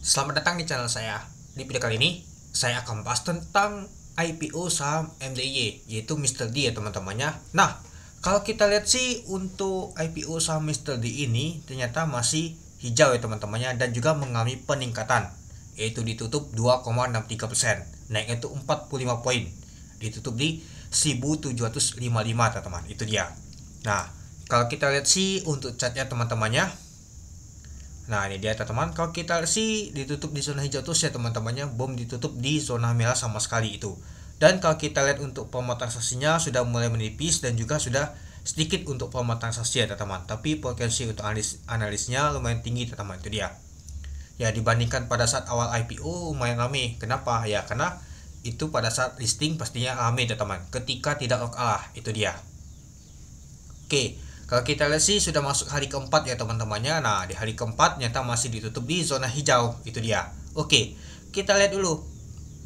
Selamat datang di channel saya. Di video kali ini, saya akan membahas tentang IPO saham MDIY, yaitu Mr. D ya teman-temannya. Nah, kalau kita lihat sih untuk IPO saham Mr. D ini ternyata masih hijau ya teman-temannya, dan juga mengalami peningkatan, yaitu ditutup 2,63%, naiknya itu 45 poin, ditutup di 1755 teman-teman, itu dia. Nah, kalau kita lihat sih untuk chartnya teman-temannya, nah ini dia teman-teman, kalau kita sih ditutup di zona hijau terus ya teman-temannya, belum ditutup di zona merah sama sekali itu. Dan kalau kita lihat untuk volume transaksinya sudah mulai menipis dan juga sudah sedikit untuk volume transaksi ya teman-teman, tapi potensi untuk analisnya lumayan tinggi teman-teman, itu dia. Ya dibandingkan pada saat awal IPO lumayan rame. Kenapa? Ya karena itu pada saat listing pastinya rame teman-teman, ketika tidak kalah, itu dia. Oke, kalau kita lihat sih sudah masuk hari keempat ya teman-temannya. Nah, di hari keempat nyata masih ditutup di zona hijau, itu dia. Oke, kita lihat dulu.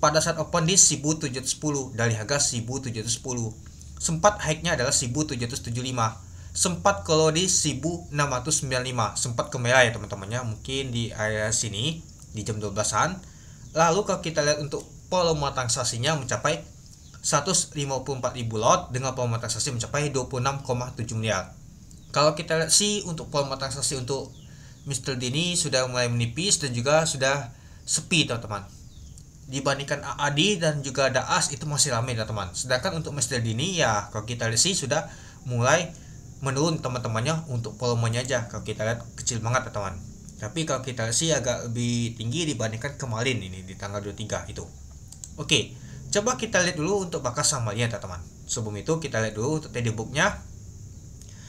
Pada saat open di 1710 dari harga 1710. Sempat high-nya adalah 1775. Sempat kalau di 1695, sempat ke merah ya teman-temannya, mungkin di area sini di jam 12-an. Lalu kalau kita lihat untuk volume transaksinya mencapai 154.000 lot dengan volume transaksi mencapai 26,7 miliar. Kalau kita lihat sih untuk volume transaksi untuk Mr. D ini sudah mulai menipis dan juga sudah sepi teman-teman. Dibandingkan AAD dan juga DAAS itu masih ramai teman-teman. Sedangkan untuk Mr. D ini ya kalau kita lihat sih sudah mulai menurun teman-temannya untuk volumenya aja. Kalau kita lihat kecil banget teman-teman. Tapi kalau kita lihat sih agak lebih tinggi dibandingkan kemarin ini di tanggal 23 itu. Oke, coba kita lihat dulu untuk bakas sahamnya teman-teman. Sebelum itu kita lihat dulu untuk tadi booknya.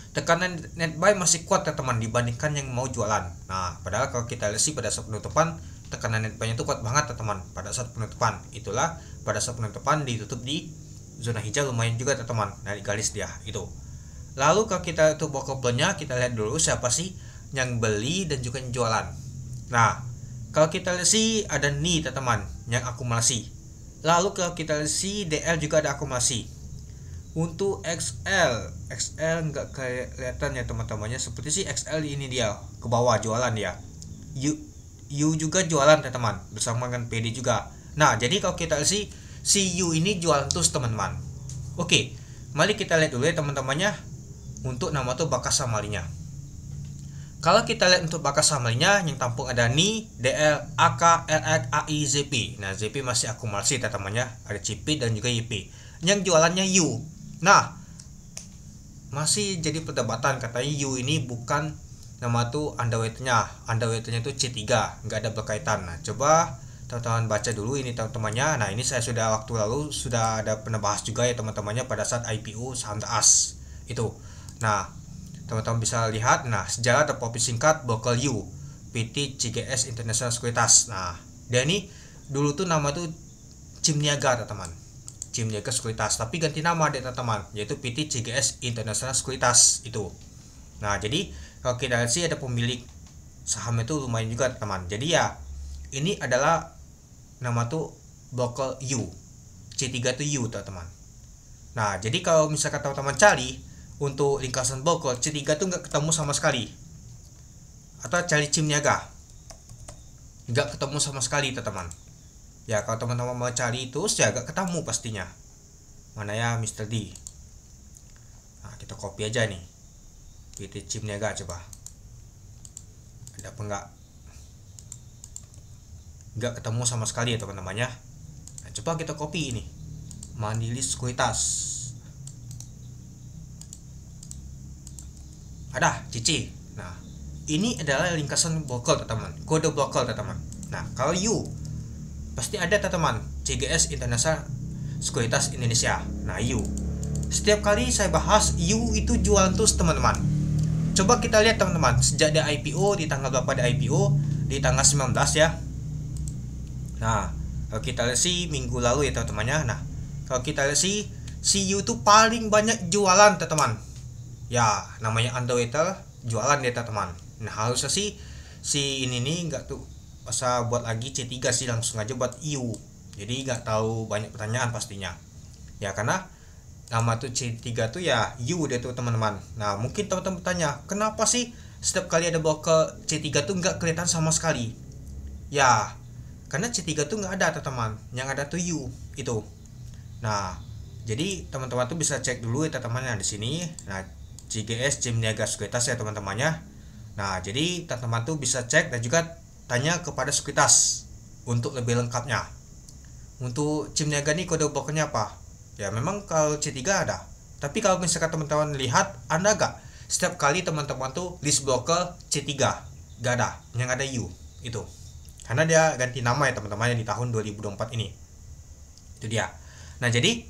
Tekanan net buy masih kuat teman-teman dibandingkan yang mau jualan. Nah, padahal kalau kita lihat sih pada saat penutupan tekanan net buy-nya itu kuat banget teman-teman pada saat penutupan. Itulah pada saat penutupan ditutup di zona hijau lumayan juga teman-teman. Nah, di garis dia itu. Lalu kalau kita tuh bokoplenya, kita lihat dulu siapa sih yang beli dan juga yang jualan. Nah, kalau kita lihat sih ada nih teman-teman yang akumulasi. Lalu kalau kita lihat sih DL juga ada akumulasi. Untuk XL nggak kelihatan ya teman-temannya, seperti sih XL ini dia ke bawah jualan dia. U juga jualan teman-teman bersama dengan PD juga. Nah, jadi kalau kita lihat sih si U ini jualan terus teman-teman. Oke, mari kita lihat dulu ya teman-temannya untuk nama tuh bakas samalinya. Kalau kita lihat untuk bakas samalinya yang tampung ada NI, DL, AK, LX, AI, ZP. Nah, ZP masih akumulasi teman-temannya, ada CP dan juga YP. Yang jualannya U. Nah, masih jadi perdebatan, katanya U ini bukan nama tuh underweight-nya tuh C3, nggak ada berkaitan. Nah, coba teman-teman baca dulu ini teman-temannya. Nah, ini saya sudah waktu lalu sudah ada pernah bahas juga ya teman-temannya pada saat IPO saham DAAS itu. Nah, teman-teman bisa lihat, nah sejarah atau profil singkat Broker U, PT CGS International Sekuritas. Nah, dia ini dulu tuh nama tuh Cim Niaga teman-teman, Cim Niaga Sekuritas, tapi ganti nama deh teman-teman, yaitu PT CGS International Sekuritas itu. Nah, jadi kalau kita lihat sih ada pemilik saham itu lumayan juga teman. Jadi ya ini adalah nama tuh Broker U, C3 tuh U teman-teman. Nah, jadi kalau misalkan teman-teman cari untuk ringkasan broker C3 tuh nggak ketemu sama sekali, atau cari Cim Niaga nggak ketemu sama sekali teman-teman. Ya kalau teman-teman mau cari itu ya agak ketemu pastinya. Mana ya Mr. D. Nah, kita copy aja nih PT Cim Niaga, coba ada apa nggak ketemu sama sekali ya teman-teman ya. Nah, coba kita copy ini Mandiri Sekuritas, ada Cici. Nah, ini adalah ringkasan broker teman-teman, kode broker teman-teman. Nah, kalau U pasti ada teman-teman, CGS International Sekuritas Indonesia. Nah, U setiap kali saya bahas U itu jualan terus teman-teman. Coba kita lihat teman-teman, sejak dia IPO di tanggal berapa dia IPO, di tanggal 19 ya. Nah, kalau kita lihat sih minggu lalu ya teman-temannya. Nah, kalau kita lihat sih si U itu paling banyak jualan teman-teman. Ya, namanya underwater jualan dia teman-teman. Nah, harusnya sih si ini nih nggak tuh usah buat lagi C3 sih, langsung aja buat U. Jadi nggak tahu banyak pertanyaan pastinya. Ya karena nama tuh C3 tuh ya U deh tuh teman-teman. Nah, mungkin teman-teman bertanya, kenapa sih setiap kali ada broker C3 tuh nggak kelihatan sama sekali? Ya, karena C3 tuh nggak ada teman-teman, yang ada tuh U itu. Nah, jadi teman-teman tuh bisa cek dulu ya teman-teman di sini. Nah, CGS Cim Niaga Sekuritas ya teman-temannya. Nah, jadi teman-teman tuh bisa cek dan juga tanya kepada sekuritas untuk lebih lengkapnya. Untuk Cim Niaga nih kode blokernya apa? Ya memang kalau C3 ada. Tapi kalau misalkan teman-teman lihat, Anda gak setiap kali teman-teman tuh list blocker C3 gak ada, yang ada U itu. Karena dia ganti nama ya teman-teman di tahun 2024 ini. Itu dia. Nah, jadi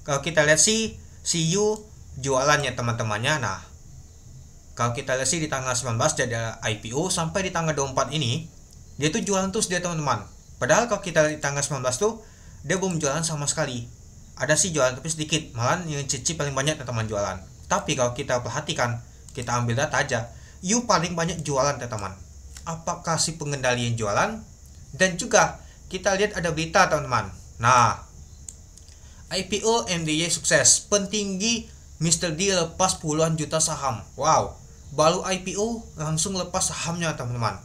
kalau kita lihat sih si U jualannya teman-temannya. Nah, kalau kita lihat sih di tanggal 19 jadi IPO sampai di tanggal 24 ini dia tuh jualan terus dia teman-teman. Padahal kalau kita lihat di tanggal 19 tuh dia belum jualan sama sekali. Ada sih jualan tapi sedikit, malah yang Cici paling banyak teman-teman jualan. Tapi kalau kita perhatikan, kita ambil data aja, U paling banyak jualan teman-teman. Apakah si pengendali yang jualan? Dan juga kita lihat ada berita teman-teman. Nah, IPO MDY sukses, pentinggi Mr. D lepas puluhan juta saham. Wow, baru IPO langsung lepas sahamnya teman-teman.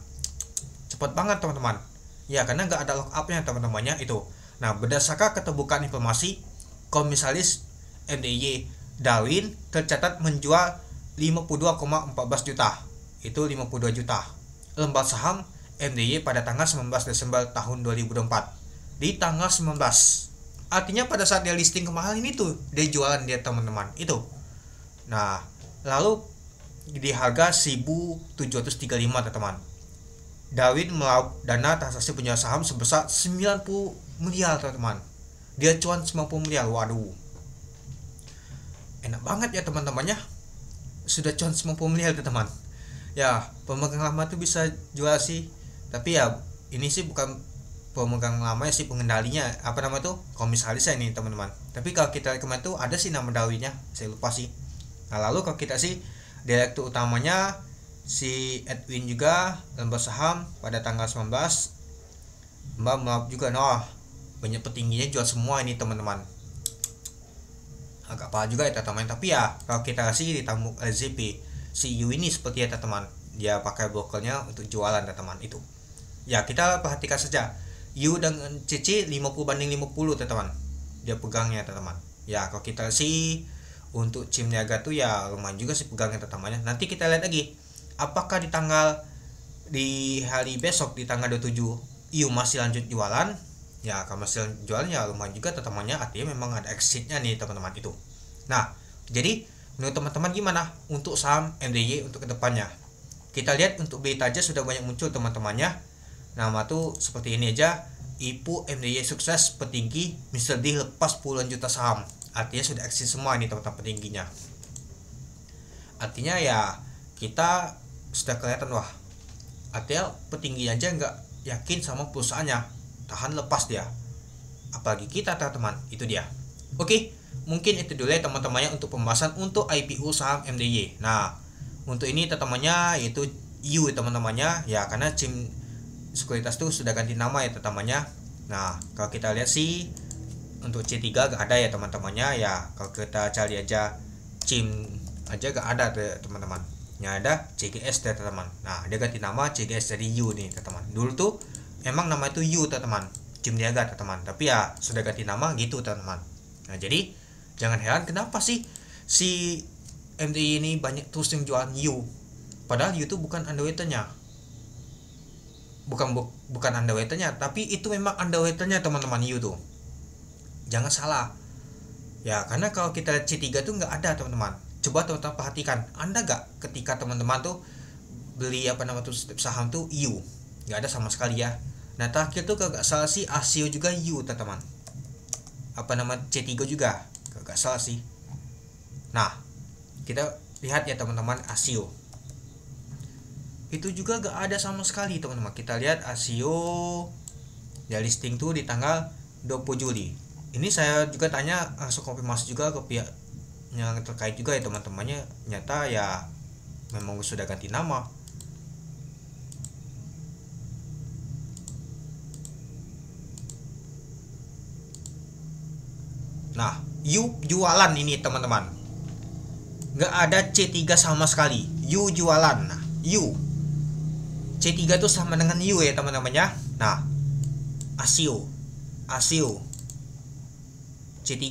Cepat banget teman-teman. Ya, karena nggak ada lock up-nya teman-temannya itu. Nah, berdasarkan keterbukaan informasi, komisaris MDY Darwin tercatat menjual 52,14 juta. Itu 52 juta lembar saham MDY pada tanggal 19 Desember tahun 2024. Di tanggal 19. Artinya pada saat dia listing kemarin ini tuh dia jualan dia teman-teman itu. Nah, lalu di harga 1.735 teman-teman. Darwin melaup dana transaksi penjualan saham sebesar 90 miliar teman-teman. Dia cuan 90 miliar. Waduh, enak banget ya teman-temannya. Sudah cuan 90 miliar teman-teman. Ya, pemegang lama tuh bisa jual sih. Tapi ya ini sih bukan pemegang lama sih, pengendalinya apa nama tuh, komisarisnya ini teman-teman. Tapi kalau kita kemarin tuh ada sih nama Darwinnya, saya lupa sih. Nah, lalu kalau kita sih direktur utamanya si Edwin juga lembar saham pada tanggal 19. Mbak maaf juga, nah banyak petingginya jual semua ini teman-teman. Agak parah juga ya teman-teman. Tapi ya kalau kita kasih di tamu LZP si U ini seperti ya teman-teman, dia pakai brokernya untuk jualan teman-teman itu. Ya kita perhatikan saja U dengan CC 50/50 teman-teman, dia pegangnya teman-teman. Ya kalau kita sih untuk Cim Niaga tuh ya lumayan juga sih pegangnya teman-temannya. Nanti kita lihat lagi apakah di hari besok di tanggal 27 U masih lanjut jualan. Ya kalau masih jualan ya lumayan juga teman-temannya, artinya memang ada exitnya nih teman-teman itu. Nah, jadi menurut teman-teman gimana untuk saham MDY untuk kedepannya? Kita lihat untuk berita aja sudah banyak muncul teman-temannya. Nama tuh seperti ini aja, IPO MDY sukses, petinggi Mr. D lepas puluhan juta saham. Artinya sudah exit semua ini teman-teman petingginya. Artinya ya kita sudah kelihatan, wah artinya petinggi aja nggak yakin sama perusahaannya, tahan lepas dia, apalagi kita teman-teman. Itu dia. Oke, mungkin itu dulu ya teman-temannya untuk pembahasan untuk IPO saham MDY. Nah, untuk ini teman-temannya yaitu U teman-temannya ya, karena Cim Sekuritas itu sudah ganti nama ya teman-temannya. Nah, kalau kita lihat sih untuk C3 gak ada ya teman-temannya ya. Kalau kita cari aja Cim aja gak ada teman-teman. Yang ada CGS teman-teman. Nah, dia ganti nama CGS dari U nih teman-teman. Dulu tuh emang nama itu U teman-teman, Cim Niaga teman-teman. Tapi ya sudah ganti nama gitu teman-teman. Nah, jadi jangan heran kenapa sih si MDY ini banyak terus yang jualan U. Padahal U itu bukan underweight-nya. Bukan underweight-nya, tapi itu memang underweight-nya teman-teman U tuh. Jangan salah. Ya, karena kalau kita lihat C3 tuh nggak ada teman-teman. Coba teman-teman perhatikan, Anda nggak ketika teman-teman tuh beli apa nama tuh saham tuh U, nggak ada sama sekali ya. Nah, terakhir tuh kalau nggak salah sih ASIO juga U teman-teman. Apa nama C3 juga, kalau nggak salah sih. Nah, kita lihat ya teman-teman ASIO. Itu juga gak ada sama sekali teman-teman. Kita lihat ASIO ya listing tuh di tanggal 20 Juli. Ini saya juga tanya langsung konfirmasi juga ke pihak yang terkait juga ya teman-temannya. Nyata ya memang sudah ganti nama. Nah, U jualan ini teman-teman. Gak ada C3 sama sekali. U jualan. Nah, U C3 itu sama dengan U ya teman-teman ya. Nah, ASIO C3.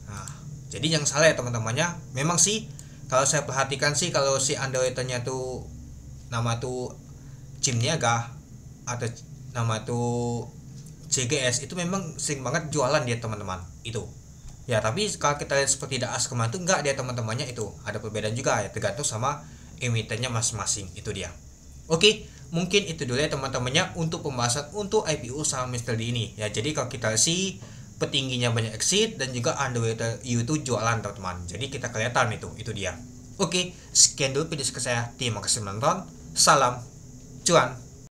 Nah, jadi yang salah ya teman-temannya. Memang sih kalau saya perhatikan sih, kalau si Android-nya tuh nama tuh Chim Niaga atau nama tuh CGS, itu memang sering banget jualan dia teman-teman itu. Ya, tapi kalau kita lihat seperti Daas kemarin tuh enggak, dia teman-temannya itu ada perbedaan juga ya, tergantung sama emitennya masing-masing itu dia. Oke, mungkin itu dulu ya teman-temannya untuk pembahasan untuk IPO sama Mr. D ini ya. Jadi kalau kita sih petingginya banyak exit dan juga Android U itu jualan teman-teman. Jadi kita kelihatan itu dia. Oke, sekian dulu video saya. Terima kasih menonton. Salam cuan.